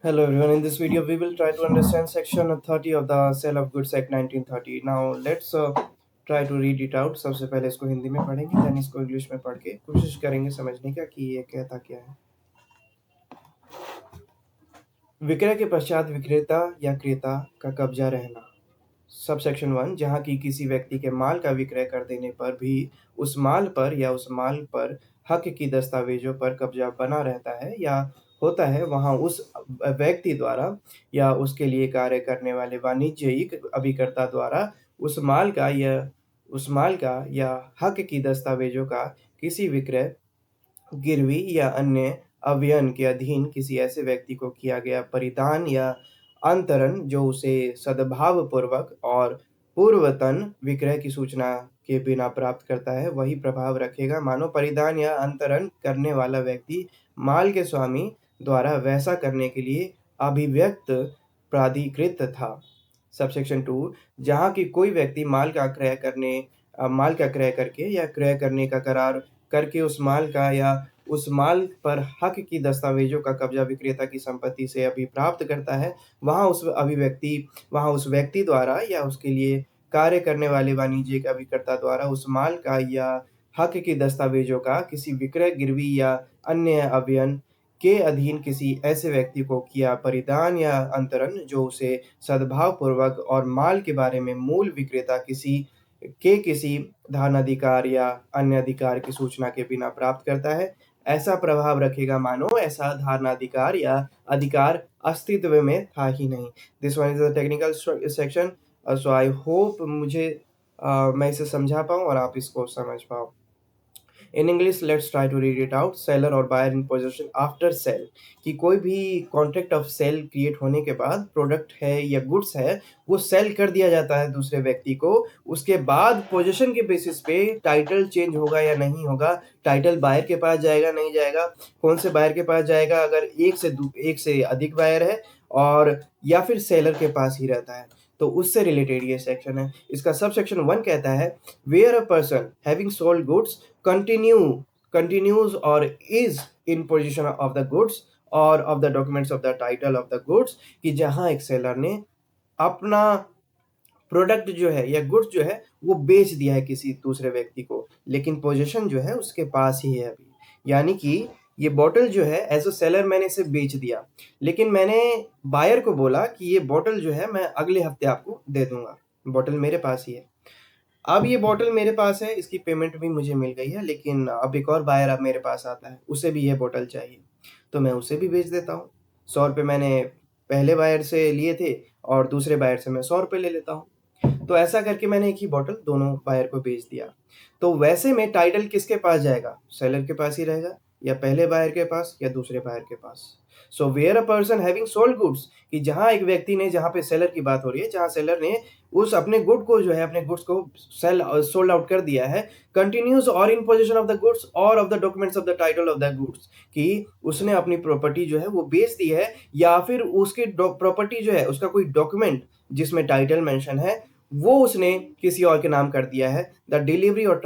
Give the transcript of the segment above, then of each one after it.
Hello everyone, in this video we will try to understand section 30 of the Sale of Goods Act 1930. Now let's try to read it out. सबसे पहले इसको हिंदी में पढ़ेंगे, then इसको English में पढ़ के कोशिश करेंगे समझने का कि ये कहता क्या है। विक्रय के पश्चात विक्रेता या क्रेता का कब्जा रहना। सब सेक्शन 1, जहाँ की किसी व्यक्ति के माल का विक्रय कर देने पर भी उस माल पर या उस माल पर हक की दस्तावेजों पर कब्जा बना रहता है या होता है, वहाँ उस व्यक्ति द्वारा या उसके लिए कार्य करने वाले वाणिज्यिक अभिकर्ता द्वारा उस माल का या हक की दस्तावेजों का किसी विक्रय, गिरवी या अन्य अवयन के अधीन किसी ऐसे व्यक्ति को किया गया परिधान या अंतरण जो उसे सद्भावपूर्वक और पूर्वतन विक्रय की सूचना के बिना प्राप्त करता है, वही प्रभाव रखेगा मानो परिधान या अंतरण करने वाला व्यक्ति माल के स्वामी द्वारा वैसा करने के लिए अभिव्यक्त प्राधिकृत था। सबसेक्शन 2, जहाँ की कोई व्यक्ति माल का क्रय करके या क्रय करने का करार करके उस माल का या उस माल पर हक की दस्तावेजों का कब्जा विक्रेता की संपत्ति से अभिप्राप्त करता है, वहाँ उस व्यक्ति द्वारा या उसके लिए कार्य करने वाले वाणिज्यिक अभिकर्ता द्वारा उस माल का या हक की दस्तावेजों का किसी विक्रय, गिरवी या अन्य अवयन के अधीन किसी ऐसे व्यक्ति को किया परिधान या अंतरण जो उसे सद्भावपूर्वक और माल के बारे में मूल विक्रेता किसी धारणाधिकार या अन्य अधिकार की सूचना के बिना प्राप्त करता है, ऐसा प्रभाव रखेगा मानो ऐसा धारणाधिकार या अधिकार अस्तित्व में था ही नहीं। This one is the technical section, so I hope मैं इसे समझा पाऊँ और आप इसको समझ पाओ। In English let's try to read it out. Seller और buyer in position after sale, कि कोई भी कॉन्ट्रैक्ट ऑफ सेल क्रिएट होने के बाद प्रोडक्ट है या गुड्स है वो सेल कर दिया जाता है दूसरे व्यक्ति को। उसके बाद पोजीशन के बेसिस पे टाइटल चेंज होगा या नहीं होगा, टाइटल बायर के पास जाएगा नहीं जाएगा, कौन से बायर के पास जाएगा अगर एक से अधिक बायर है, और या फिर सेलर के पास ही रहता है, तो उससे रिलेटेड ये सेक्शन है। इसका सब सेक्शन 1 कहता है where a person having sold goods continues or is in possession of the goods or of the documents of the title of the goods, कि जहां एक सेलर ने अपना प्रोडक्ट जो है या गुड्स जो है वो बेच दिया है किसी दूसरे व्यक्ति को, लेकिन पोजीशन जो है उसके पास ही है अभी। यानी कि ये बॉटल जो है एज अ सेलर मैंने इसे बेच दिया, लेकिन मैंने बायर को बोला कि ये बॉटल जो है मैं अगले हफ्ते आपको दे दूंगा, बॉटल मेरे पास ही है। अब ये बॉटल मेरे पास है, इसकी पेमेंट भी मुझे मिल गई है, लेकिन अब एक और बायर अब मेरे पास आता है, उसे भी ये बॉटल चाहिए, तो मैं उसे भी बेच देता हूँ। 100 रुपये मैंने पहले बायर से लिए थे और दूसरे बायर से मैं 100 रुपये ले लेता हूँ। तो ऐसा करके मैंने एक ही बॉटल दोनों बायर को बेच दिया। तो वैसे में टाइटल किसके पास जाएगा? सेलर के पास ही रहेगा, या पहले बायर के पास या दूसरे बायर के पास। So where a person having sold goods, कि जहाँ एक व्यक्ति ने, जहाँ पे सेलर की बात हो रही है, जहाँ सेलर ने उस अपने गुड्स को सोल्ड आउट कर दिया है, continues or in position of the goods or of the documents of the title of the goods, कि उसने अपनी प्रॉपर्टी जो है वो बेच दी है, या फिर उसकी प्रॉपर्टी जो है उसका कोई डॉक्यूमेंट जिसमें टाइटल मेंशन है वो उसने किसी और के नाम कर दिया है। The delivery or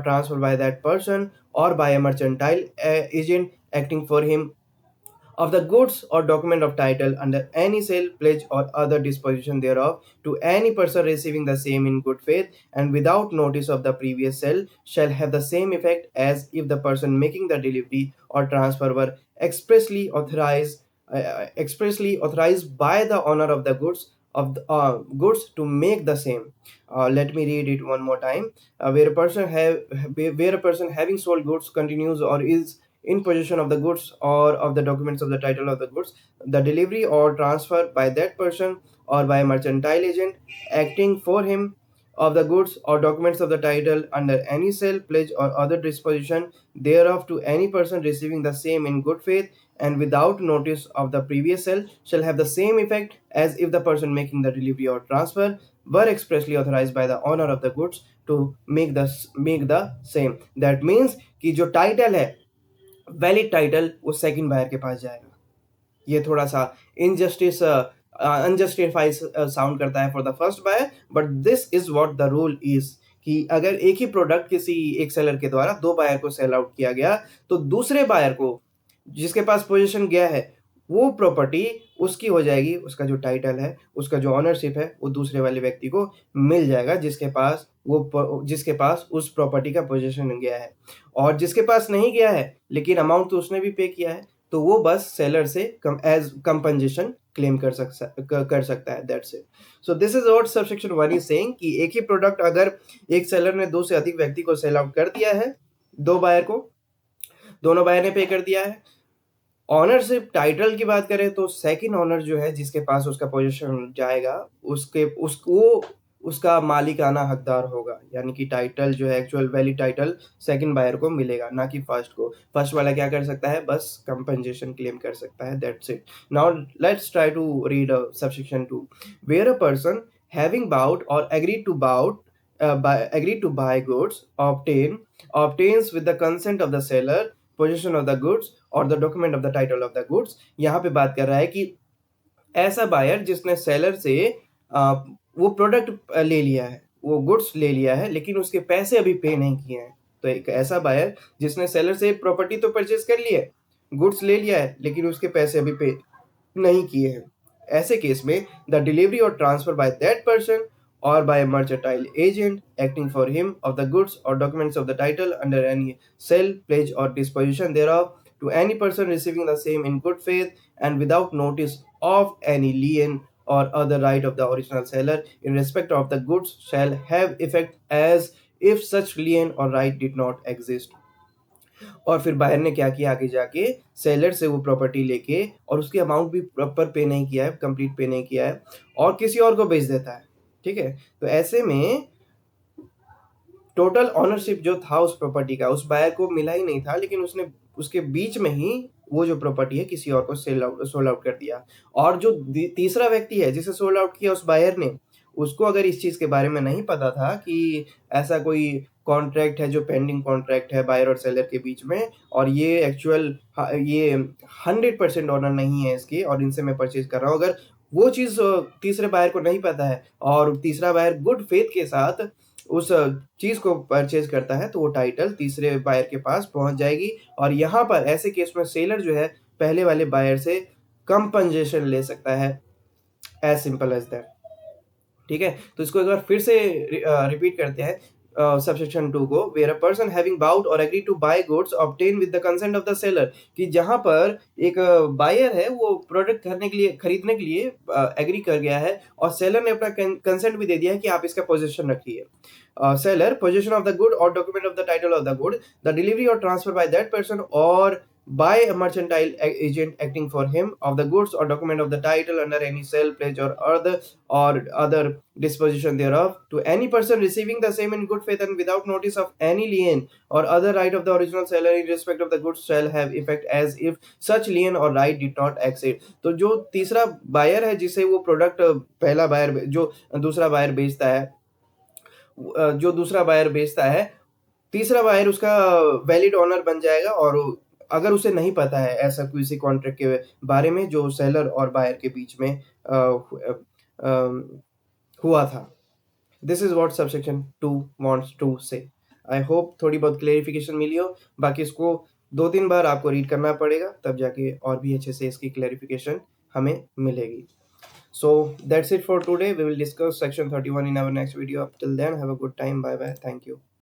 transfer by that person or by a mercantile agent acting for him of the goods or document of title under any sale, pledge, or other disposition thereof to any person receiving the same in good faith and without notice of the previous sale shall have the same effect as if the person making the delivery or transfer were expressly authorized by the owner of the goods to make the same. Let me read it one more time. Where a person having sold goods continues or is in possession of the goods or of the documents of the title of the goods, the delivery or transfer by that person or by a mercantile agent acting for him of the goods or documents of the title under any sale, pledge, or other disposition thereof to any person receiving the same in good faith and without notice of the previous sale shall have the same effect as if the person making the delivery or transfer were expressly authorized by the owner of the goods to make the same. That means कि जो title है, valid title, वो second buyer के पास जाएगा। ये थोड़ा सा unjustified sound करता है for the first buyer, but this is what the rule is, कि अगर एक ही प्रोडक्ट किसी एक सेलर के द्वारा दो बायर को सेल आउट किया गया, तो दूसरे बायर को जिसके पास पोजीशन गया है वो प्रॉपर्टी उसकी हो जाएगी, उसका जो टाइटल है, उसका जो ओनरशिप है, वो दूसरे वाले व्यक्ति को मिल जाएगा जिसके पास उस प्रॉपर्टी का पोजीशन गया है। और जिसके पास नहीं गया है, लेकिन अमाउंट तो उसने भी पे किया है, तो वो बस सेलर से एज कंपनसेशन क्लेम कर सकता है। That's it. So this is what subsection 1 is saying कि एक ही प्रोडक्ट अगर एक सेलर ने 2 से अधिक व्यक्ति को सेल आउट कर दिया है, 2 बायर को, दोनों बायर ने पे कर दिया है। ऑनरशिप टाइटल की बात करें तो सेकंड ऑनर जो है जिसके पास उसका पोजीशन जाएगा, उसका मालिकाना हकदार होगा, यानी कि टाइटल जो है actual valid title second buyer को मिलेगा, ना कि फर्स्ट को। फर्स्ट वाला क्या कर सकता है, बस कंपनसेशन क्लेम कर सकता है। That's it. Now let's try to read subsection 2 where a person having bought or agreed to buy goods obtains with the consent of the seller possession of the goods और the document of the title of the goods. यहाँ पे बात कर रहा है कि ऐसा buyer जिसने सेलर से वो प्रोडक्ट ले लिया है, वो गुड्स ले लिया है, लेकिन उसके पैसे अभी पे नहीं किए हैं। तो एक ऐसा बायर जिसने सेलर से प्रॉपर्टी तो परचेज कर लिया है, गुड्स ले लिया है, लेकिन उसके पैसे अभी पे नहीं किए हैं। ऐसे केस में the delivery or transfer by that person or by a mercantile agent acting for him of the goods or documents of the title under any sale, pledge or disposition thereof to any person receiving the same in good faith and without notice of any lien or other right of the original seller in respect of the goods shall have effect as if such lien or right did not exist। और फिर buyer ने क्या किया, आगे जाके seller से वो property लेके और उसकी अमाउंट भी प्रॉपर पे नहीं किया है, कंप्लीट पे नहीं किया है, और किसी और को बेच देता है। ठीक है, तो ऐसे में टोटल ऑनरशिप जो था उस प्रॉपर्टी का उस बायर को मिला ही नहीं था, लेकिन उसने उसके बीच में ही वो जो प्रॉपर्टी है किसी और को सोल्ड आउट कर दिया। और जो तीसरा व्यक्ति है जिसे सोल्ड आउट किया उस बायर ने, उसको अगर इस चीज के बारे में नहीं पता था कि ऐसा कोई कॉन्ट्रैक्ट है जो पेंडिंग कॉन्ट्रैक्ट है बायर और सेलर के बीच में, और ये 100% ऑनर नहीं है इसकी और इनसे मैं परचेज कर रहा हूँ, अगर वो चीज तीसरे बायर को नहीं पता है और तीसरा बायर गुड फेथ के साथ उस चीज को परचेज करता है, तो वो टाइटल तीसरे बायर के पास पहुंच जाएगी। और यहाँ पर ऐसे केस में सेलर जो है पहले वाले बायर से कंपनसेशन ले सकता है, एज सिंपल एज दैट। ठीक है, तो इसको एक बार फिर से रिपीट करते हैं सबसेक्शन 2 को। Where a person having bought or agree to buy goods obtain with the consent of the seller, कि जहां पर एक बायर है वो प्रोडक्ट खरीदने के लिए एग्री कर गया है और सेलर ने अपना कंसेंट भी दे दिया है कि आप इसका पोजीशन रखिए। seller possession of the good or document of the title of the good, the delivery or transfer by that person or by a mercantile agent acting for him of the goods or document of the title under any sale, pledge or other disposition thereof to any person receiving the same in good faith and without notice of any lien or other right of the original seller in respect of the goods shall have effect as if such lien or right did not exist। तो जो तीसरा buyer है जिसे वो product पहला buyer जो दूसरा buyer बेचता है, जो दूसरा बायर बेचता है, तीसरा बायर उसका वैलिड ओनर बन जाएगा। और अगर उसे नहीं पता है ऐसा किसी कॉन्ट्रैक्ट के बारे में जो सेलर और बायर के बीच में हुआ था। This is what subsection 2 wants to say. I hope थोड़ी बहुत क्लेरिफिकेशन मिली हो, बाकी इसको 2-3 बार आपको रीड करना पड़ेगा, तब जाके और भी अच्छे से इसकी क्लेरिफिकेशन हमें मिलेगी। So that's it for today. We will discuss section 31 in our next video. Till then, have a good time. Bye bye. Thank you.